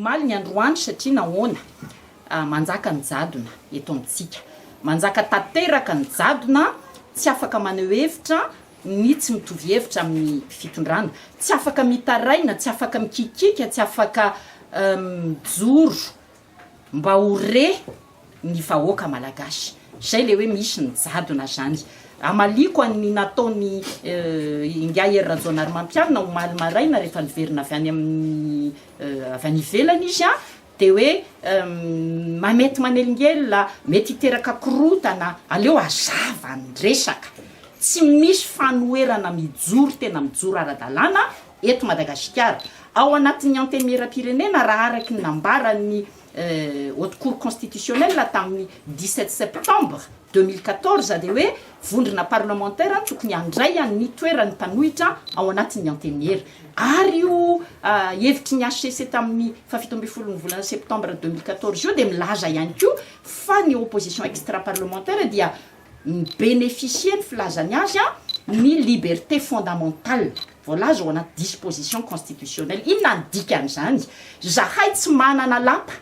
omaly ny androany satria nahoana manjaka ny jadona eto amintsika manjaka tanteraka ny jadona tsy afaka maneho hevitra ny tsy mitovy hevitra amin'ny fitondrana tsy afaka mitaraina tsy afaka mikikika tsy afaka mijoro mba hore ny vahoaka malagasy zay le hoe misy ny jadona zany amaliko ny nataony inga Rajaonary Mampianina omaly maraina rehefa niverina avy any amin'ny avy any ivelany izy de hoe mamety manelingela mety hiteraka korotana aleo azava ny resaka tsy misy fanoherana mijoro tena mijoro ara-dalàna eto Madagasikara ao anatin'ny antenimieram-pirenena raha araky ny nambarany haute cour constitutionnelle tamin'ny 17 septembre 2014 de hoe vondrona parlementaire tokony andray ny toerany tanohitra ao anatin'ny antenimiera ary io hevitry ny HCC tamin'ny 17 volana septembre 2014 io de milaza ihany koa fa ny opposition extra parlementaire dia bénéficier ny filazany azy ny liberté fondamentale voalaza ao anaty disposition constitutionnelle inona ny dikan'izany zahay tsy manana lapa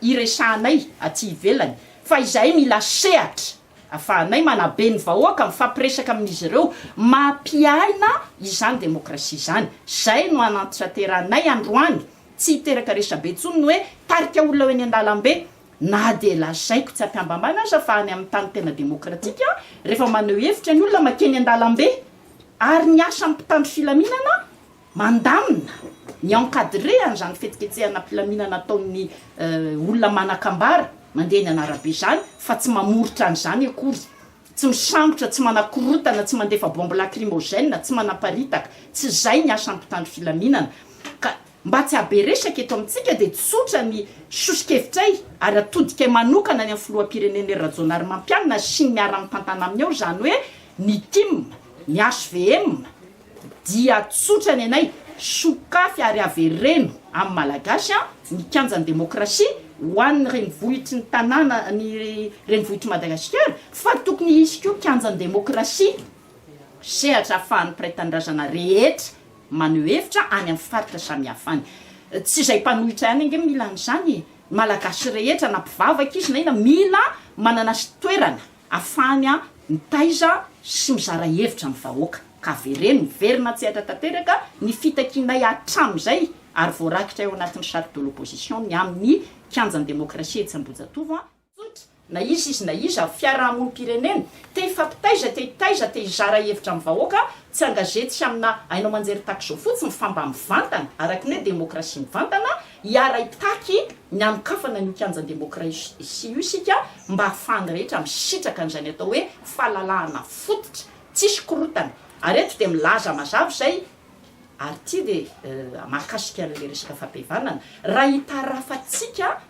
iresahanay aty ivelany fa izahay mila sehatra afahanay manabe ny vahoaka mifampiresaka amin'izy ireo mampiaina izany demokrasia izany zay no anantitra teranay androany tsy hiteraka resabe tsony hoe tarika olona hoe ny andalambe na de lazaiko tsy ampiambambana aza fa any amin'ny tany tena demokratika rehefa maneho hevitra ny olona makeny andalambe ary ny asa mpitandro filaminana mandamina ny encadré an'izany fetiketsehana filaminana ataon'ny olona manakambara mandeha ny anarabe zany fa tsy mamoritra an'izany akory tsy misambotra tsy manakorotana tsy mandefa bombe lacrymogène tsy manaparitaka tsy zay ny asa mpitandro filaminana ka mba tsy aberesaka eto amintsika de tsotra ny sosikevitray ary atodika manokana ny amin'ny filoham-pirenena Rajaonary Mampianina sy ny miara-mitantana amin'ny ao zany hoe ny TIM ny HVM dia tsotra ny anay sokafy ary avereno amin'ny malagasy ny kianjan'ny demokrasia ho an'ny renivohitry ny tanàna ny renivohitry Madagasikara fa tokony hisy koa kianjan'ny demokrasia sehatra ahafahan'ny mpiray-tanindrazana rehetra maneho hevitra any amin'ny faritra samihafa any tsy izay mpanohitra ihany ange mila an'izany malagasy rehetra na mpivavaka izy na ina mila manana toerana ahafahany mitaiza sy mizara hevitra amin'ny vahoaka ka vereno miverina tsy hatra tanteraka ny fitakinay hatramin'izay ary voarakitra eo anatin'ny charte de l'opposition ny amin'ny kianjan'ny demokrasia etsy Ambohijatovo na izy na izy fiarahamonim-pirenena te hifampitaiza te hitaiza te hizara hevitra amin'ny vahoaka tsy angazety sy amina ainao manjery taky zao fotsiny famba mivantana araky ny hoe demokrasia mivantana hiara hitaky ny amikafana ny kianjan'ny demokrasia io isika mba ahafahany rehetra misitraka an'izany atao hoe fahalalahana fototra tsisy korotana ary eto de milaza mazava zay ary ty de mahakasika le resaka fampihavanana raha hitarafatsika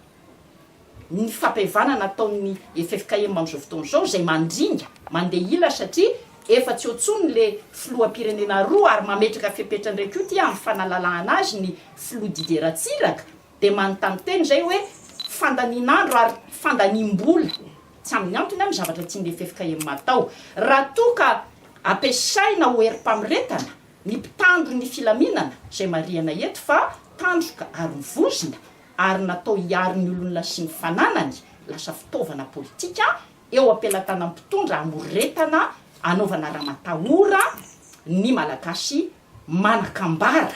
ny fampihavanana ataon'ny FFKM amin'izao fotoana zao zay mandringa mandeha ila satria efa tsy otsony le filoham-pirenena roa ary mametraka fepetra ndraiky io ty amin'ny fanalalahana azy ny filoha Didier Ratsiraka de manontany teny zay hoe fandaninandro ary fandanimbola tsy amin'ny antony amin'ny zavatra tian'le FFKM atao raha toka ampiasaina ho herim-pamiretana ny mpitandro ny filaminana zay mariana eto fa tandroka ary mivozona ary natao hiary ny olona sy ny fananany lasa fitaovana politika eo ampelatana mpitondra amoretana anaovana raha-matahora ny malagasy manakambara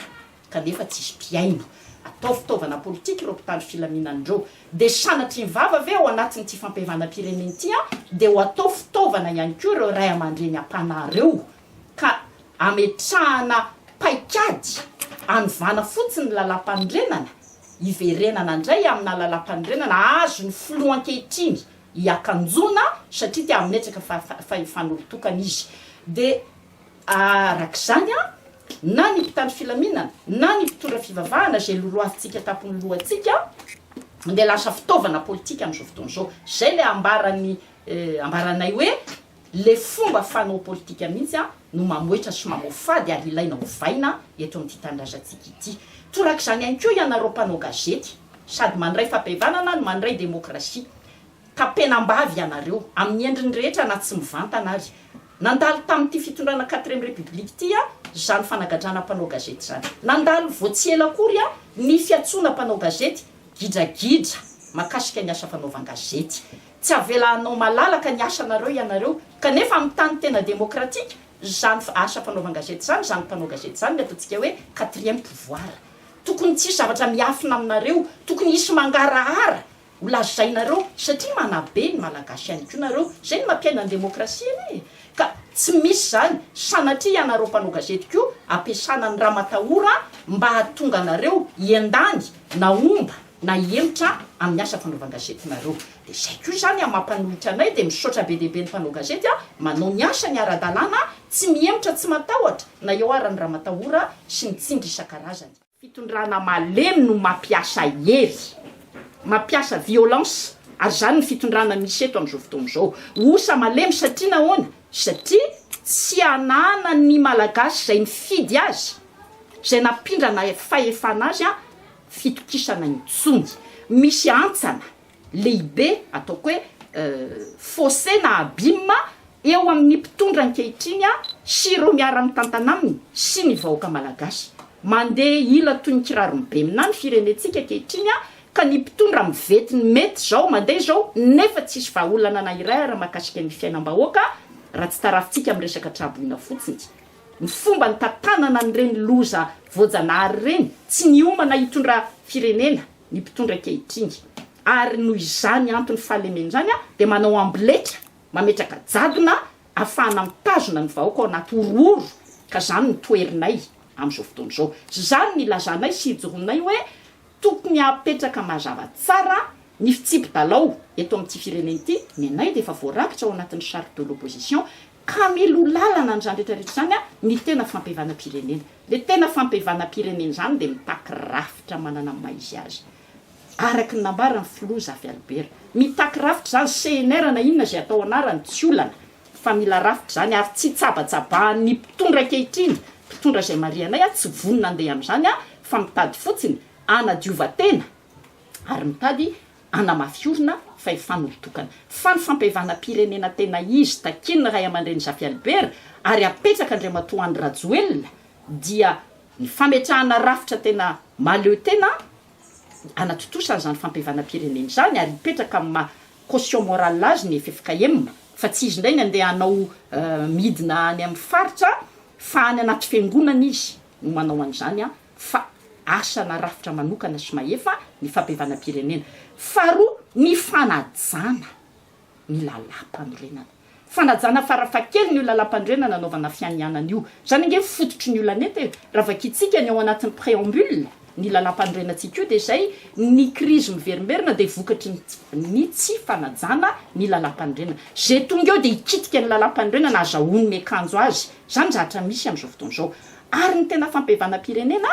kanefa tsisy mpiaino atao fitaovana politika ireo mpitandro filaminan'ireo de sanatry ny vava ve ao anatin'ity fampihavanam-pirenena ity de ho atao fitaovana ihany koa ireo ray aman-dreny ampanareo ka ametrahana paikady anovana fotsiny lalam-pandrenana iverenana indray amina lalam-pandrenana azo ny filoha ankehitriny hiakanjona satria tia aminetsaka fanolotokana izy de arak'izany na ny mpitandro filaminana na ny mpitondra fivavahana zay loloavintsika tapony lohantsika de lasa fitaovana politika amin'izao fotoana zao zay le ambaranay hoe le fomba fanao politika mihitsy no mamoetra sy mamofady ary ilaina hovaina eto amin'ity tanindrazantsika ity torak'izany ihany koa ianareo mpanao gazety sady mandray fampihavanana no mandray demokrasia ka penambavy ianareo amin'ny endriny rehetra na tsy mivantana ary nandalo tamin'ity fitondrana 4e république ty zany fanagadrana mpanao gazety zany nandalo voa tsy ela akory ny fiatsona mpanao gazety gidragidra makasika ny asa fanaovan-gazety tsy avelanao malalaka ny asanareo ianareo kanefa amin'ny tany tena démocratique zany asa fanaovan-gazety zany mpanao gazety zany ataontsika hoe 4e pouvoir tokony tsisy zavatra miafina aminareo tokony isy mangarahara ho lazainareo satria manabe ny malagasy ihany koa nareo zay ny mampiaina ny demokrasia eny ka tsy misy zany sanatria ianareo mpanao gazety koa ampiasana ny raha matahora mba hahatonga anareo iendany na omba na hemitra amin'ny asa fanaovan-gazetinareo de zay koa zany mampanohitra anay de misaotra be dehibe ny mpanao gazety manao ny asa ny ara-dalàna tsy mihemitra tsy matahotra na eo arany raha matahora sy ny tsindry isan-karazany fitondrana malemy no mampiasa hery mampiasa violence ary zany ny fitondrana misy eto amin'izao fotoana izao osa malemy satria nahoana satria tsy anana ny malagasy zay mifidy azy zay napindrana fahefana azy fitokisana intsony misy antsana lehibe ataoko hoe fossé na abîme eo amin'ny mpitondra ankehitriny sy ireo miara-mitantana aminy sy ny vahoaka malagasy mandeha ila toy ny kirarony be mina ny firenetsika ankehitriny ka ny mpitondra mivety ny mety zao mandeha zao nefa tsisy vahaolana na iray ara makasika ny fiainam-bahoaka raha tsy tarafitsika amin'ny resaka traboina fotsiny ny fomba ny tantanana n'ireny loza voajanahary reny tsy niomana hitondra firenena ny mpitondra ankehitriny ary noho izany antony fahalemeny zany de manao amboletra mametraka jadona ahafahana mitazona ny vahoaka ao anaty ororo ka zany ny toerinay amin'izao fotoana izao zany ny lazanay sy hijoronay hoe tokony apetraka mazava tsara ny fitsipy-dalao eto amin'ity firenena ity ny anay de efa voarakitra ao anatin'ny charte de l'opposition ka melo lalana n'izany rehetrarehetra zany ny tena fampievana-pirenena le tena fampievana-pirenena zany de mitaky rafitra manana maizy azy araky ny nambara ny filoza Zafy Albert mitaky rafitra zany CNR na inona zay atao anarany tsy olana fa mila rafitra zany ary tsy tsabatsabahan'ny mpitondra ankehitriny mpitondra zay marianay tsy vonona andeha amin'izany fa mitady fotsiny anadiovatena ary mitady anamafiorina fa efanolotokana fa ny fampievana-pirenena tena izy takinina ray aman-dreny Zafy Albert ary apetraka Andriamatoa Andry Rajoelina dia ny fametrahana rafitra tena maleo tena anatotosana zany fampievana-pirenena zany ary mipetraka amin'ny caution morale azy ny FFKM fa tsy izy ndray ny andeha hanao midina any amin'ny faritra fa any anaty fiangonana izy no manao an'izany fa asana rafitra manokana sy maefa ny fampievana-pirenena faharoa ny fanajana ny lalam-panorenana fanajana farafakely ny lalam-panorenana nanaovana fianianana io zany nge fototry ny olana ety raha vakitsika ny ao anatin'ny préambule ny lalam-panorenantsika io de zay ny crise miverimberina de vokatry ny tsy fanajana ny lalam-panorenana zay tonga eo de hikitika ny lalam-panorenana azahoany miakanjo azy zany zatra misy amin'izao fotoana izao ary ny tena fampievana-pirenena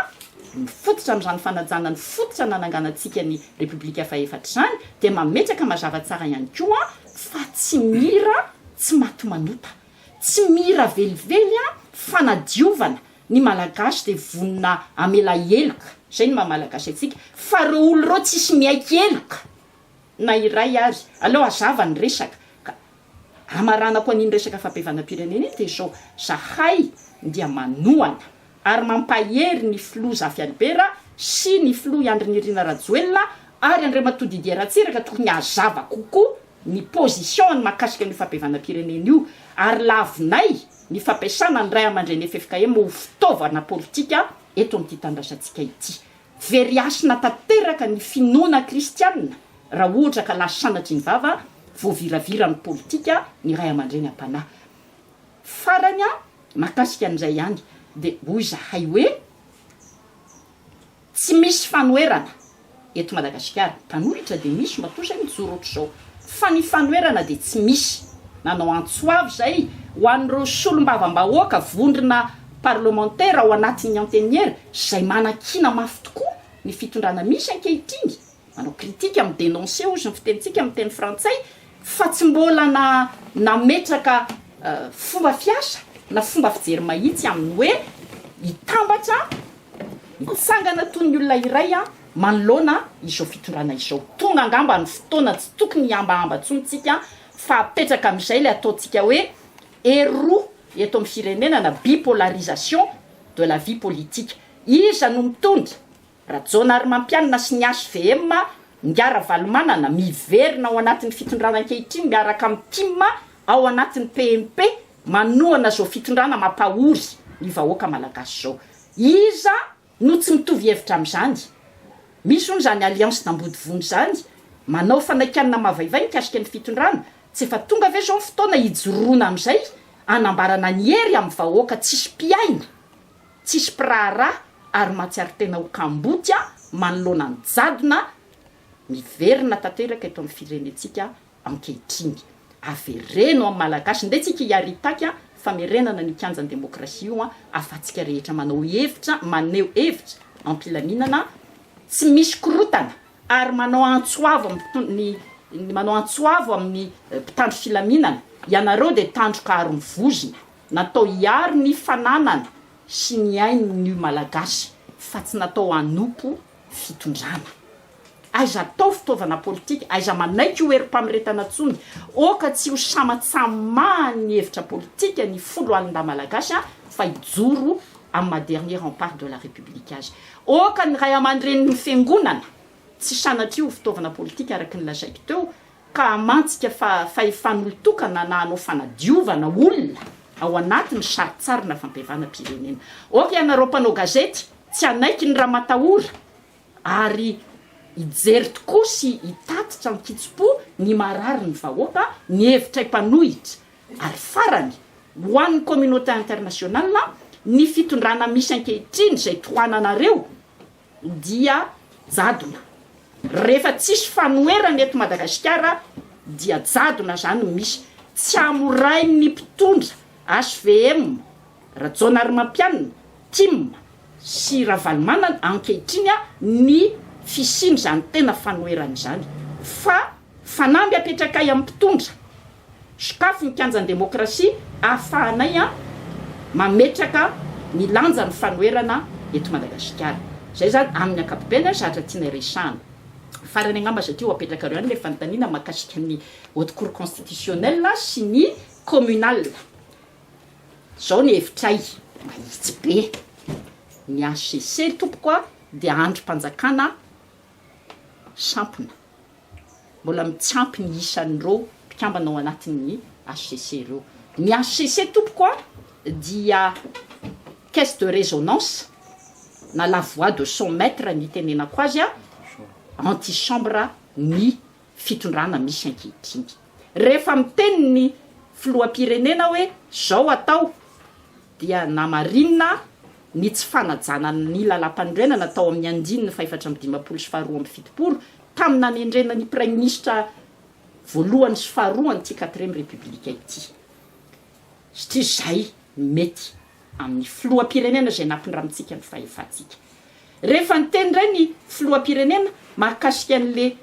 mifototra amin'izany fanajana ny fototra nananganantsika ny république fa efatra zany de mametraka mazava tsara ihany koa fa tsy mira tsy maty manota tsy mira velively fanadiovana ny malagasy de vonina amela eloka zay ny mamalagasy atsika fa reo olo reo tsisy miaiky eloka na iray azy aleo azava ny resaka ka amaranako an'iny resaka fampievana-pirenena iny de zao zahay dia manoana ary mampahery ny filoza Zafy Albert sy ny filoha Andry Nirina Rajoelina ary Andriamatoa Didier Ratsiraka tokony hazava kokoa ny position ny makasika ny fampievana-pirenena io ary lavinay ny fampiasana ny ray aman-dreny FFKM ho fitaovana politika eto amin'ity tandrasantsika ity veriasina tanteraka ny finoana kristianina raha ohatra ka lasanatry ny vava voaviravira ny politika ny ray aman-dreny am-panahy farany makasika an'izay ihany de hoy zahay hoe tsy misy fanoerana eto Madagasikara tanolotra de misy matosa mijoro ohatr'izao fa ny fanoerana de tsy misy nanao antsoavy zay ho an'ireo solombavam-bahoaka vondrona parlementaire ao anatin'ny anteniera zay manakina mafy tokoa ny fitondrana misy ankehitriny manao kritika amin'ny dénoncé ozy ny fitenitsika amin'ny teny frantsay fa tsy mbola nametraka fomba fiasa na fomba fijery mahitsy amin'ny hoe hitambatra mitsangana toy ny olona iray manoloana izao fitondrana izao tonga angamba ny fotoana tsy tokony hiambaamba tsontsika fa apetraka amin'izay le ataontsika hoe eroa eto amin'ny firenena na bipolarisation de la vie politique iza no mitondra Rajonary Mampianina sy ny HVM Ngara Valomanana miverina ao anatin'ny fitondrana ankehitriny miaraka amin'ny team ao anatin'ny PMP manohana zao fitondrana mampahory ny vahoaka malagasy zao. Iza no tsy mitovy hevitra amin'izany. Misy hono zany alliance d'Ambodivony zany manao fanakianana mavaivay mikasika ny fitondrana tsy efa tonga ve zao fotoana hijoroana amin'izay anambarana ny hery amin'ny vahoaka tsisy piaina tsisy piraharaha ary matsiary tena ho kambotya manoloana ny jadona miverina tanteraka eto amin'ny firenentsika ankehitriny. Avereno amin'ny malagasy nde tsika hiaritaky famerenana ny kianjan'ny demokrasia io afatsika rehetra manao hevitra maneho hevitra ampilaminana tsy misy korotana ary manao antsoavo manao antsoavo amin'ny mpitandro filaminana ianareo de tandroka ary mivozona natao hiaro ny fananana sy ny ainy malagasy fa tsy natao anompo fitondrana. Aiza tao fitaovana politika aiza manaiky ho erim-pamiretana tsony oka tsy ho samatsamah ny hevitra politika ny folo alina malagasy fa hijoro amin'ny ma dernier rempart de la république azy. Oka ny ray aman-dreny ny fiangonana tsy sanatria ho fitaovana politika araky ny lazaiko teo ka amantsika fa efanolotokana na anao fanadiovana olona ao anatin'ny saritsarina fampiavana-pirenena. Oka ianareo mpanao gazety tsy anaiky ny raha matahora ary ijery tokoa sy hitatitra ny kitso-po ny marary ny vahoaka ny hevitra mpanohitra ary farany ho an'ny communauté internationale ny fitondrana misy ankehitriny zay toananareo dia jadona. Rehefa tsisy fanoherana eto Madagasikara dia jadona zany misy tsy amoray ny mpitondra HVM Rajonary Mampianina team sy Ravalomanana ankehitriny ny fisiny zany tena fanoherana zany fa fanamby apetrakay amin'ny mpitondra sakafo ny kianjan'ny demokrasia ahafahanay mametraka ny lanja ny fanoherana eto Madagasikara. Zay zany amin'ny ankapobeny zatra tiana resahana farany angamba satria ho apetraka reo le fanontaniana mahakasika ny haute cour constitutionnelle sy ny communal. Zao ny hevitray mahitsy be ny HCC tompoko de androm-panjakana sampona mbola mitsampy ny isan'ireo mpikambana ao anatin'ny HCC ireo. Ny HCC tompoko dia caisse de résonance na la voix de 100 mètres ny tenenako azy antichambre ny fitondrana misy ankehitriny. Rehefa miteny ny filoham-pirenena hoe zao atao dia namarinina ny tsy fanajana ny lalam-pandrena natao amin'ny andininy fa 450 sy 270 tamina nendrena ny prime ministre voalohany sy faharoany ty 4e république ity. Satria zay mety amin'ny filoham-pirenena zay nampindramitsika ny fahefatsika. Rehefa niteny ndray ny filoham-pirenena mahakasika an'le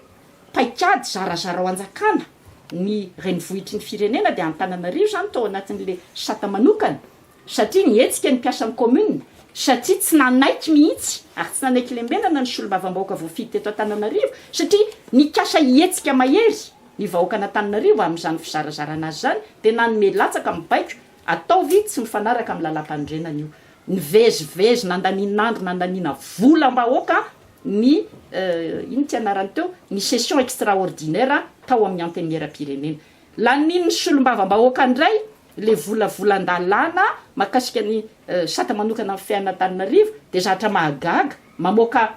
paikady zarazara ao anjakana ny renivohitry ny firenena de Antananarivo zany tao anatin'le sata manokana satria ny hetsika ny mpiasa amin'ny commune satria tsy nanaiky mihitsy ary tsy nanaiky lembenana ny solombavam-bahoaka voafidy teto Antananarivo satria nikasa hetsika mahery ny vahoaka an'Antananarivo amin'izany fizarazarana azy zany de nanome latsaka mibaiko atao vitsy mifanaraka amin'ny lalam-pandrenana io nivezivezy nandaninandro nandanina volam-bahoaka ny ino ty anarany teo ny session extraordinaire tao amin'ny antenera-pirenena laniny solombavam-bahoaka ndray le volavolan-dalàna mahakasika ny sata manokana amin'ny fiainan'Antananarivo de zatra mahagaga mamoaka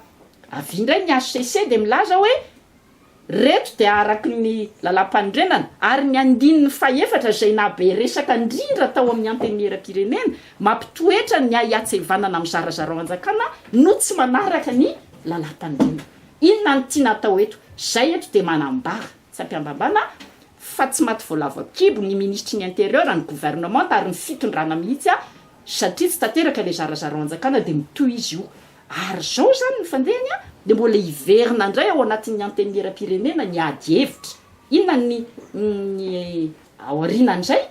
avindray ny HCC de milaza hoe reto de araky ny lalam-pandrenana ary ny andininy fahefatra zay nabe resaka indrindra tao amin'ny antenera-pirenena mampitoetra ny ahiatsevanana amin'ny zarazara anjakana no tsy manaraka ny lalam-pandrenana. Inona ny tiana atao eto? Zay eto de manambara tsy ampiambambana fa tsy maty voalavo kibo ny ministre ny intérieur ny gouvernement ary ny fitondrana mihitsy satria tsy tanteraka le zarazara anjakana de mitoy izy io. Ary zao zany ny fandehany de mbola hiverina ndray ao anatin'ny antenera-pirenena ny ady hevitra. Inona ny aorianan'izay